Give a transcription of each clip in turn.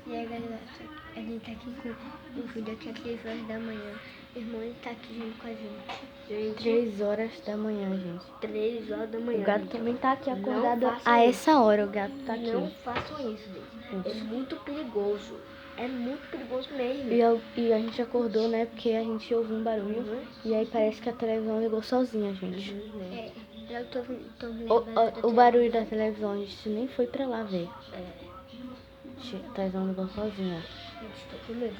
E aí, galera, a gente tá aqui com o vídeo aqui às 3 horas da manhã. O irmão ele tá aqui junto com a gente. 3 horas da manhã, gente. 3 horas da manhã. O gato gente. também tá aqui acordado Não façam a isso. essa hora. O gato tá aqui. Não façam isso, gente. É muito perigoso. É muito perigoso mesmo. E a gente acordou, né? Porque a gente ouviu um barulho. E aí parece que a televisão ligou sozinha, gente. É, eu tô vendo O barulho da televisão, a gente nem foi pra lá ver. É. A televisão ligou sozinha. Eu estou com medo,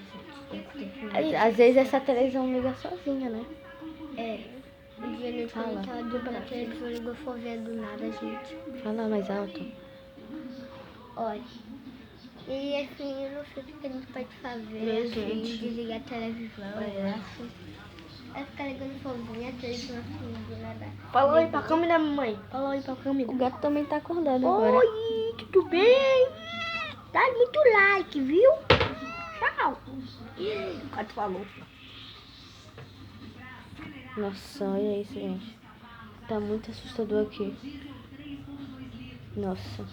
gente. Às vezes essa televisão liga sozinha, né? É. Um dia a gente Fala. tava dormindo, a televisão ligou fogueira do nada, gente. Fala mais alto. Olha. E assim, eu não sei o que a gente pode fazer, assim, desligar a televisão, eu acho. É ficar ligando foguinho, a televisão assim, do nada. Fala aí pra câmera, mamãe. Fala aí pra câmera. O gato também tá acordado agora. Oi, tudo bem? Dá muito like, viu? Tchau. O gato falou. Nossa, olha isso, gente. Tá muito assustador aqui. Nossa.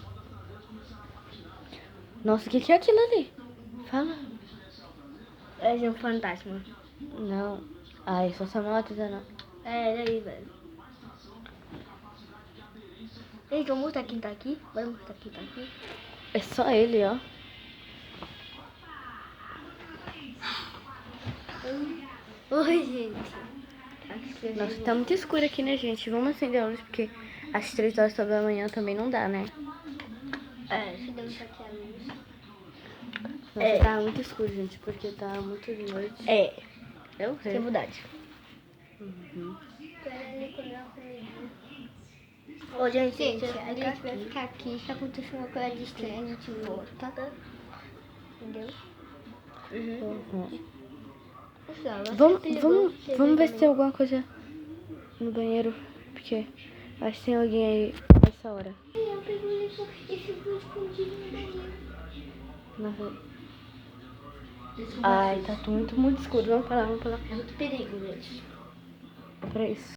Nossa, o que é aquilo ali? Fala. É um fantasma. Não. Ai, só essa moto, não. É, daí, velho. Ei, vamos mostrar quem tá aqui? Bora mostrar quem tá aqui. É só ele, ó. Oi, gente. Nossa, tá muito escuro aqui, né, gente? Vamos acender a luz, porque às 3 horas da manhã também não dá, né? É, acendemos aqui a luz. Nossa, tá muito escuro, gente, porque tá muito de noite. É, Eu que sei. é verdade. Uhum. Ô, gente, a gente vai ficar aqui. Se acontecer uma coisa estranha, a gente volta. Entendeu? Uhum. Vamos Vamos ver se tem alguma coisa no banheiro, porque acho que tem alguém aí nessa hora. Eu peguei isso e ficou escondido no banheiro. Nossa. Ai, tá muito escuro. Vamos pra lá. É muito perigo, gente. É pra isso.